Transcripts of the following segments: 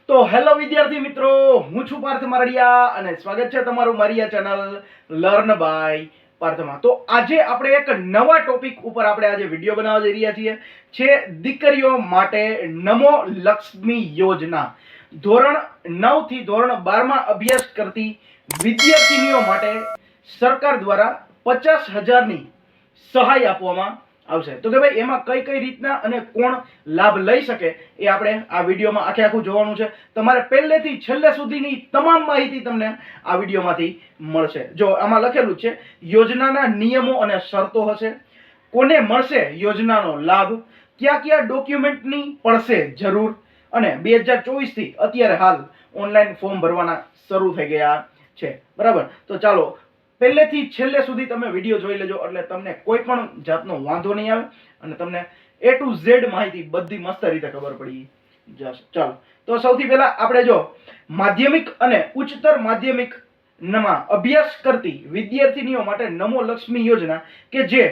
તો હેલો વિદ્યાર્થી મિત્રો, હું છું પાર્થ મારડિયા અને સ્વાગત છે તમારું મારી આ ચેનલ લર્ન બાય પાર્થમાં. તો આજે આપણે એક નવા ટોપિક ઉપર આપણે આજે વિડીયો બનાવવા જઈ રહ્યા છીએ. છે દીકરીઓ માટે નમો લક્ષ્મી યોજના. ધોરણ 9 થી ધોરણ 12 માં અભ્યાસ કરતી વિદ્યાર્થીનીઓ માટે સરકાર દ્વારા 50,000ની સહાય આપવામાં આવશે. તો કે ભાઈ એમાં કઈ કઈ રીતના અને કોણ લાભ લઈ શકે એ આપણે આ વિડીયોમાં આખું જોવાનું છે. તમારે પહેલેથી છેલ્લે સુધીની તમામ માહિતી તમને આ વિડીયોમાંથી મળશે. જો આમાં લખેલું છે યોજનાના નિયમો અને શરતો હશે, કોને મળશે યોજનાનો લાભ, કયા કયા ડોક્યુમેન્ટની પડશે જરૂર, અને 2024 થી અત્યારે હાલ ઓનલાઈન ફોર્મ ભરવાના શરૂ થઈ ગયા છે. બરાબર, તો ચાલો પહેલેથી છેલ્લે સુધી તમે વિડીયો જોઈ લેજો એટલે તમને કોઈ પણ જાતનો વાંધો નહીં આવે અને તમને A to Z માહિતી બધી મસ્ત રીતે ખબર પડી જશે. ચાલો, તો સૌથી પહેલા આપણે જો માધ્યમિક અને ઉચ્ચતર માધ્યમિકમાં અભ્યાસ કરતી વિદ્યાર્થીનીઓ માટે નમો લક્ષ્મી યોજના કે જે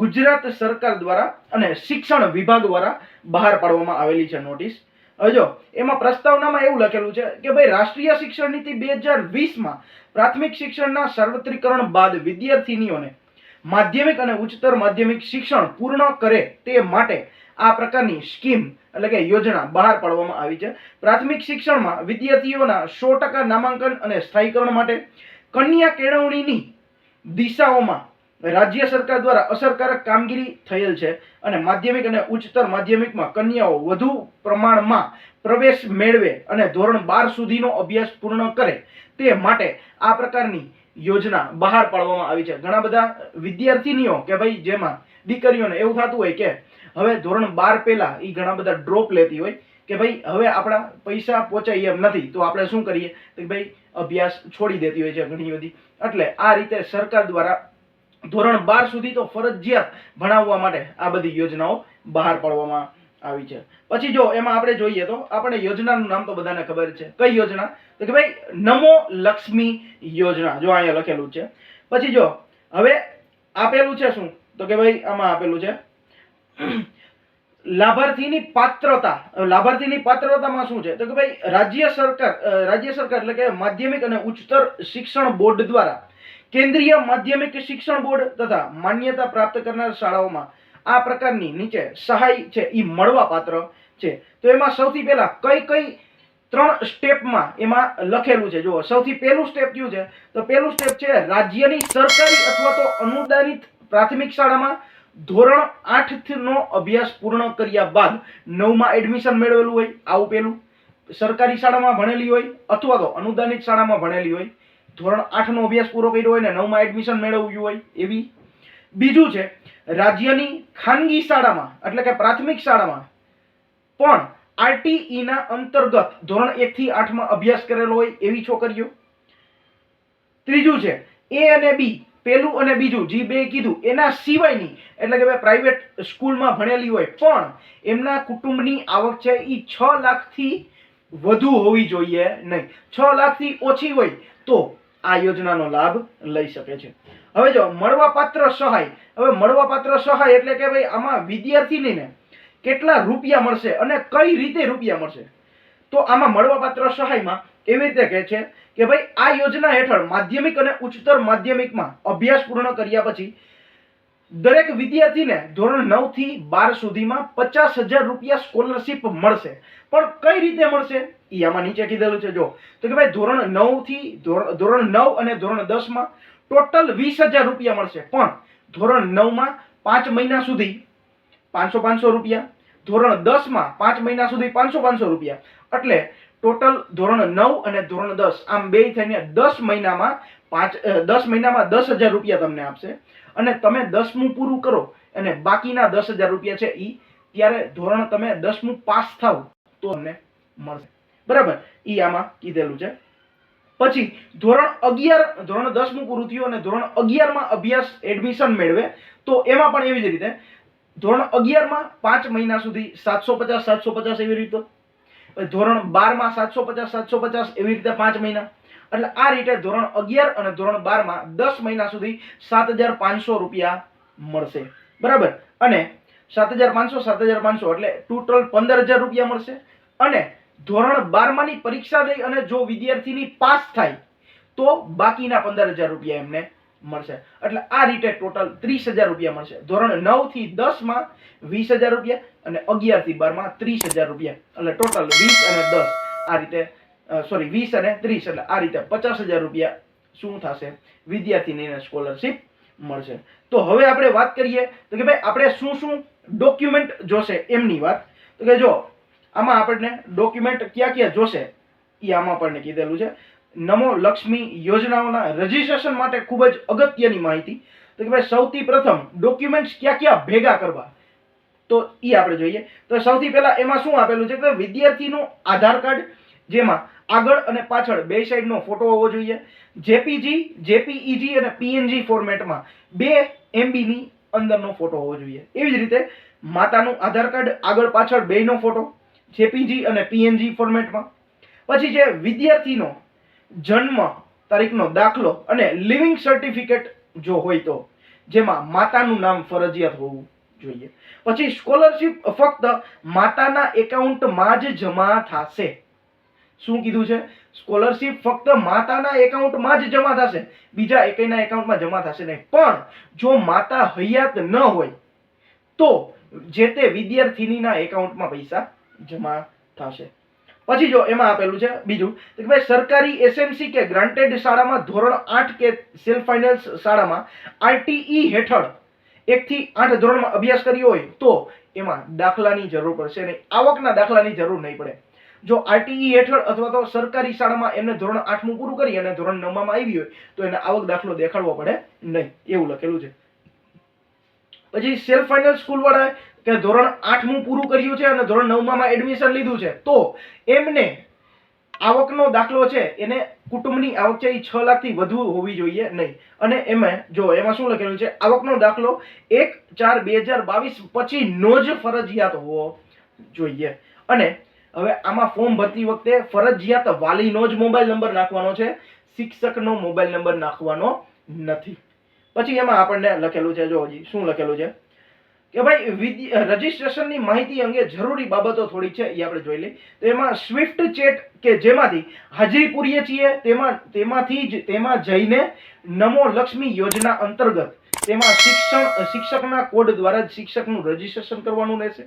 ગુજરાત સરકાર દ્વારા અને શિક્ષણ વિભાગ દ્વારા બહાર પાડવામાં આવેલી છે નોટિસ. હવે જો એમાં પ્રસ્તાવનામાં એવું લખેલું છે કે ભાઈ રાષ્ટ્રીય શિક્ષણ નીતિ 2020માં પ્રાથમિક શિક્ષણના સાર્વત્રિકરણ બાદ વિદ્યાર્થીનીઓને માધ્યમિક અને ઉચ્ચતર માધ્યમિક શિક્ષણ પૂર્ણ કરે તે માટે આ પ્રકારની સ્કીમ એટલે કે યોજના બહાર પાડવામાં આવી છે. પ્રાથમિક શિક્ષણમાં વિદ્યાર્થીઓના 100% નામાંકન અને સ્થાયીકરણ માટે કન્યા કેળવણીની દિશાઓમાં રાજ્ય સરકાર દ્વારા અસરકારક કામગીરી થયેલ છે અને માધ્યમિક અને ઉચ્ચતર માધ્યમિકમાં કન્યાઓ વધુ પ્રમાણમાં પ્રવેશ મેળવે અને ધોરણ 12 સુધીનો અભ્યાસ પૂર્ણ કરે તે માટે આ પ્રકારની યોજના બહાર પાડવામાં આવી છે. ઘણા બધા વિદ્યાર્થીનીઓ કે ભાઈ જેમાં દીકરીઓને એવું થતું હોય કે હવે ધોરણ 12 પહેલા એ ઘણા બધા ડ્રોપ લેતી હોય કે ભાઈ હવે આપણા પૈસા પહોંચાય એમ નથી તો આપણે શું કરીએ તો ભાઈ અભ્યાસ છોડી દેતી હોય છે ઘણી બધી. એટલે આ રીતે સરકાર દ્વારા ધોરણ 12 સુધી તો ફરજિયાત ભણાવવા માટે આ બધી યોજનાઓ બહાર પાડવામાં આવી છે. પછી જો એમાં આપણે જોઈએ તો આપણે યોજનાનું નામ તો બધાને ખબર છે. કઈ યોજના? તો કે ભાઈ નમો લક્ષ્મી યોજના. જો અહીંયા લખેલું છે. પછી જો હવે આપેલું છે શું તો કે ભાઈ આમાં આપેલું છે લાભાર્થીની પાત્રતા. લાભાર્થીની પાત્રતામાં શું છે તો કે ભાઈ રાજ્ય સરકાર એટલે કે માધ્યમિક અને ઉચ્ચતર શિક્ષણ બોર્ડ દ્વારા કેન્દ્રીય માધ્યમિક શિક્ષણ બોર્ડ તથા માન્યતા પ્રાપ્ત કરનાર શાળાઓમાં આ પ્રકારની નીચે સહાય છે એ મળવા પાત્ર છે. તો એમાં સૌથી પહેલા કઈ 3 સ્ટેપમાં એમાં લખેલું છે. જો સૌથી પહેલું સ્ટેપ કયું છે તો પહેલું સ્ટેપ છે રાજ્યની સરકારી અથવા તો અનુદાનિત પ્રાથમિક શાળામાં ધોરણ 8 નો અભ્યાસ પૂર્ણ કર્યા બાદ 9માં એડમિશન મેળવેલું હોય, આવું પેલું સરકારી શાળામાં ભણેલી હોય અથવા તો અનુદાનિત શાળામાં ભણેલી હોય, ધોરણ 8 નો અભ્યાસ પૂરો કર્યો હોય ને 9માં એડમિશન મેળવ્યું હોય એવી. બીજું છે રાજ્યની ખાનગી શાળામાં એટલે કે પ્રાથમિક શાળામાં પણ RTE ના અંતર્ગત ધોરણ 1 થી 8 માં અભ્યાસ કરેલો હોય એવી છોકરીઓ. ત્રીજું છે A અને B, પેલું અને બીજું જે બે કીધું એના સિવાયની એટલે કે પ્રાઇવેટ સ્કૂલમાં ભણેલી હોય પણ એમના કુટુંબની આવક છે એ 6 લાખથી વધુ હોવી જોઈએ નહીં. 6 લાખથી ઓછી હોય તો આ યોજનાનો લાભ લઈ શકે છે. હવે જો મળવાપાત્ર સહાય. હવે મળવાપાત્ર સહાય એટલે કે ભાઈ આમાં વિદ્યાર્થીને કેટલા રૂપિયા મળશે અને કઈ રીતે રૂપિયા મળશે. તો આમાં મળવાપાત્ર સહાયમાં એવી રીતે કહે છે કે ભાઈ આ યોજના હેઠળ માધ્યમિક અને ઉચ્ચતર માધ્યમિકમાં અભ્યાસ પૂર્ણ કર્યા પછી દરેક વિદ્યાર્થીને ધોરણ 9 થી 12 સુધીમાં 50,000 રૂપિયા સ્કોલરશિપ મળશે. પણ કઈ રીતે મળશે એ આમાં નીચે કીધેલું છે. જો તો કે ભાઈ ધોરણ 9 અને ધોરણ 10 માં ટોટલ 20,000 રૂપિયા મળશે પણ ધોરણ 9 માં 5 મહિના સુધી 500 રૂપિયા, ધોરણ 10 માં 5 મહિના સુધી 500 રૂપિયા. એટલે ટોટલ ધોરણ 9 અને ધોરણ 10 આમ બે થઈને 10 મહિનામાં 10,000 રૂપિયા તમને આપશે અને તમે 10મું પૂરું કરો અને બાકીના 10,000 રૂપિયા છે ઈ ત્યારે ધોરણ તમે 10મું પાસ થાવ તો તમને મળશે. બરાબર, ઈ આમાં કીધેલું છે. પછી ધોરણ 10મું પૂરું થયું અને ધોરણ 11 માં અભ્યાસ એડમિશન મેળવે તો એમાં પણ એવી જ રીતે ધોરણ 11 માં 5 મહિના સુધી 750 એવી રીતે, ધોરણ 12 માં 750 એવી રીતે 5 મહિના. એટલે આ રીતે ધોરણ 11 અને ધોરણ 12 માં 10 મહિના સુધી 7,500 રૂપિયા મળશે. બરાબર, અને 7,500 એટલે ટોટલ 15,000 રૂપિયા મળશે અને ધોરણ 12 પરીક્ષા દઈ અને જો વિદ્યાર્થીની પાસ થાય તો બાકીના 15,000 રૂપિયા એમને મળશે. એટલે આ રીતે ટોટલ 30,000 રૂપિયા મળશે. ધોરણ 9 થી 10 માં 20,000 રૂપિયા અને 11 થી 12 માં 30,000 રૂપિયા. એટલે ટોટલ 20 અને 10 આ રીતે 20 અને 30 એટલે આ રીતે 50,000 રૂપિયા શું થશે વિદ્યાર્થીને સ્કોલરશિપ મળશે. તો હવે આપણે વાત કરીએ તો કે ભાઈ આપણે શું શું ડોક્યુમેન્ટ જોશે એમની વાત. તો કે જો આમાં આપણને ડોક્યુમેન્ટ ક્યાં ક્યાં જોશે એ આમાં આપણને કીધેલું છે. નમો લક્ષ્મી યોજનાઓના રજીસ્ટ્રેશન માટે ખૂબ જ અગત્યની માહિતી. તો કે ભાઈ સૌથી પ્રથમ ડોક્યુમેન્ટ્સ ક્યાં ક્યાં ભેગા કરવા તો એ આપણે જોઈએ. તો સૌથી પહેલા એમાં શું આપેલું છે કે વિદ્યાર્થીનું આધાર કાર્ડ જેમાં આગળ અને પાછળ બે સાઈડનો ફોટો હોવો જોઈએ. જેપીજી, જેપીઈજી અને પીએનજી ફોર્મેટમાં 2 MB ની અંદરનો ફોટો હોવો જોઈએ. એવી જ રીતે માતાનું આધાર કાર્ડ આગળ પાછળ બેયનો ફોટો જેપીજી અને પીએનજી ફોર્મેટમાં. પછી જે વિદ્યાર્થીનો જન્મ તારીખનો દાખલો અને લિવિંગ સર્ટિફિકેટ જો હોય તો જેમાં માતાનું નામ ફરજિયાત હોવું જોઈએ. પછી સ્કોલરશિપ ફક્ત માતાના એકાઉન્ટમાં જ જમા થશે. શું કીધું છે? સ્કોલરશિપ ફક્ત માતાના એકાઉન્ટમાં જ જમા થશે, બીજા એકના એકાઉન્ટમાં જમા થશે નહીં. પણ જો માતા હયાત ન હોય તો જે તે વિદ્યાર્થીનીના એકાઉન્ટમાં પૈસા જમા થશે. પછી જો એમાં આપેલું છે બીજું કે ભાઈ સરકારી એસએમસી કે ગ્રાન્ટેડ શાળામાં ધોરણ 8 કે સેલ્ફ ફાઇનાન્સ શાળામાં આરટીઈ હેઠળ 1 થી 8 ધોરણમાં અભ્યાસ કર્યો હોય તો એમાં દાખલાની જરૂર પડશે નહીં. આવકના દાખલાની જરૂર નહીં પડે. જો આરટીઈ હેઠળ અથવા તો સરકારી શાળામાં એમને ધોરણ 8મું પૂરું કરી અને ધોરણ 9માં આવી હોય તો એને આવક દાખલો દેખાડવો પડે નહીં, એવું લખેલું છે. પછી સેલ્ફ ફાઇનાન્સ સ્કૂલ વાળા કે ધોરણ 8મું પૂરું કર્યું છે અને ધોરણ 9માં એડમિશન લીધું છે તો એમને આવકનો દાખલો છે એને કુટુંબની આવક છે એ 6 લાખથી વધુ હોવી જોઈએ નહીં. અને એમાં શું લખેલું છે આવકનો દાખલો 1/4/2022 પછીનો જ ફરજિયાત હોવો જોઈએ. અને હવે આમાં ફોર્મ ભરતી વખતે ફરજિયાત વાલીનો જ મોબાઈલ નંબર નાખવાનો છે, શિક્ષકનો મોબાઈલ નંબર નાખવાનો નથી. પછી એમાં આપણને લખેલું છે જો હજી શું લખેલું છે કે ભાઈ રજીસ્ટ્રેશનની માહિતી અંગે જરૂરી બાબતો થોડી છે એ આપણે જોઈ લઈએ. તો એમાં સ્વિફ્ટ ચેટ કે જેમાંથી હાજરી પૂરીએ છીએ તેમાં જઈને નમો લક્ષ્મી યોજના અંતર્ગત તેમાં શિક્ષકના કોડ દ્વારા જ શિક્ષકનું રજીસ્ટ્રેશન કરવાનું રહેશે.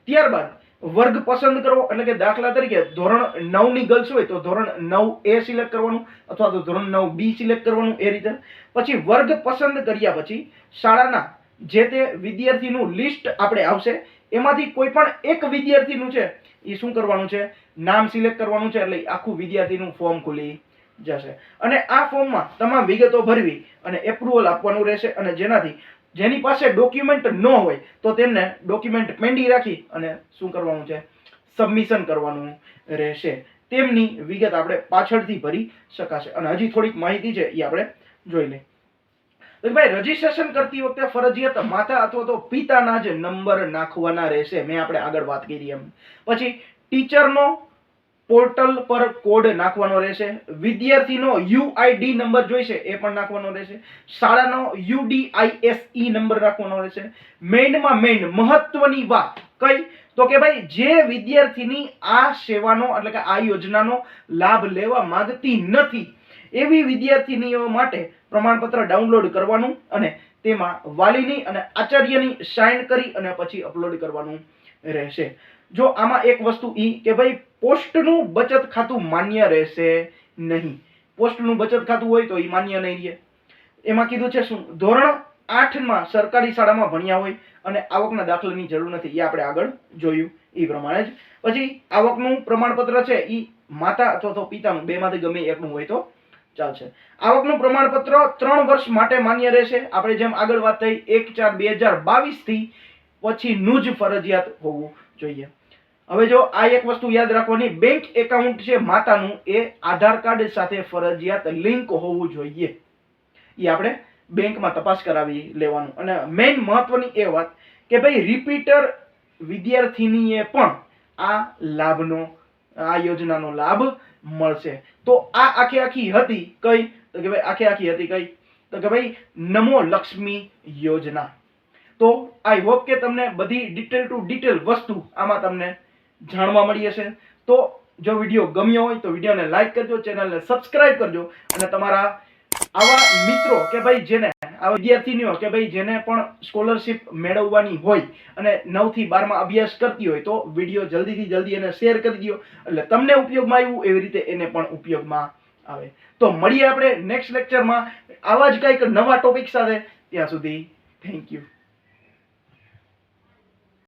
ત્યારબાદ વર્ગ પસંદ કરવો એટલે કે દાખલા તરીકે ધોરણ 9 ની ગર્લ્સ હોય તો ધોરણ 9A સિલેક્ટ કરવાનું અથવા તો ધોરણ 9B સિલેક્ટ કરવાનું એ રીતે. પછી વર્ગ પસંદ કર્યા પછી શાળાના જે તે વિદ્યાર્થીનું લિસ્ટ આપણે આવશે એમાંથી કોઈ પણ એક વિદ્યાર્થીનું છે એ શું કરવાનું છે નામ સિલેક્ટ કરવાનું છે એટલે આખું વિદ્યાર્થીનું ફોર્મ ખુલી જશે. અને આ ફોર્મમાં તમામ વિગતો ભરવી અને એપ્રુવલ આપવાનું રહેશે. અને જેની પાસે ડોક્યુમેન્ટ ન હોય તો તેમને ડોક્યુમેન્ટ પેન્ડિંગ રાખી અને શું કરવાનું છે સબમિશન કરવાનું રહેશે. તેમની વિગત આપણે પાછળથી ભરી શકાશે. અને હજી થોડીક માહિતી છે એ આપણે જોઈ લઈએ. તો ભાઈ રજીસ્ટ્રેશન કરતી વખતે ફરજિયાત માતા અથવા તો પિતાના જ નંબર નાખવાના રહેશે. મેં આપણે આગળ વાત કરી એમ. પછી ટીચરનો પોર્ટલ પર કોડ નાખવાનો રહેશે. વિદ્યાર્થીનો યુઆઈડી નંબર જોઈશે એ પણ નાખવાનો રહેશે. શાળાનો UDISE નંબર નાખવાનો રહેશે. મેઇનમાં મેઇન મહત્વની વાત કઈ તો કે ભાઈ જે વિદ્યાર્થીની આ સેવાનો એટલે કે આ યોજનાનો લાભ લેવા માંગતી નથી એવી વિદ્યાર્થીનીઓ માટે પ્રમાણપત્ર ડાઉનલોડ કરવાનું અને તેમાં વાલીની અને આચાર્યની સાઇન કરી અને પછી અપલોડ કરવાનું રહેશે. જો આમાં એક વસ્તુ કે ભાઈ પોસ્ટનું બચત ખાતું માન્ય રહેશે નહીં. પોસ્ટનું બચત ખાતું હોય તો એ માન્ય નહીં રહે. એમાં કીધું છે શું ધોરણ 8માં સરકારી શાળામાં ભણ્યા હોય અને આવકના દાખલાની જરૂર નથી એ આપણે આગળ જોયું એ પ્રમાણે જ. પછી આવકનું પ્રમાણપત્ર છે એ માતા અથવા તો પિતાનું બેમાંથી ગમે એકનું હોય તો ચાલશે. આવકનું પ્રમાણપત્ર 3 વર્ષ માટે માન્ય રહેશે. આપણે જેમ આગળ વાત થઈ 1/4/2022 થી પછીનું જ ફરજિયાત હોવું જોઈએ. હવે જો આ એક વસ્તુ યાદ રાખવાની બેંક એકાઉન્ટ છે માતાનું એ આધાર કાર્ડ સાથે ફરજિયાત લિંક હોવું જોઈએ. એ આપણે બેંકમાં તપાસ કરાવી લેવાનું. અને મેઇન મહત્વની એ વાત કે ભાઈ રિપીટર વિદ્યાર્થીનીએ પણ આ યોજનાનો લાભ મળશે. તો આ આખી હતી કઈ તો કે ભાઈ આખી હતી કઈ તો કે ભાઈ નમો લક્ષ્મી યોજના. તો આઈ હોપ કે તમને બધી ડિટેલ ટુ ડિટેલ વસ્તુ આમાં તમને જાણવા મળી હશે. તો તો જો વિડીયો ગમ્યો હોય તો વિડીયોને લાઈક કરજો, ચેનલને સબસ્ક્રાઇબ કરજો અને તમારા આવા મિત્રો કે ભાઈ જેને આવા વિદ્યાર્થીનીઓ કે ભાઈ જેને પણ સ્કોલરશિપ મેળવવાની હોય અને 9 થી 12 માં અભ્યાસ કરતી હોય તો વિડીયો જલ્દીથી જલ્દી એને શેર કરી દો, એટલે તમને ઉપયોગમાં આવ્યું એવી રીતે એને પણ ઉપયોગમાં આવે. તો મળીએ આપણે નેક્સ્ટ લેક્ચરમાં આવા જ કંઈક નવા ટોપિક સાથે. ત્યાં સુધી થેન્ક યુ.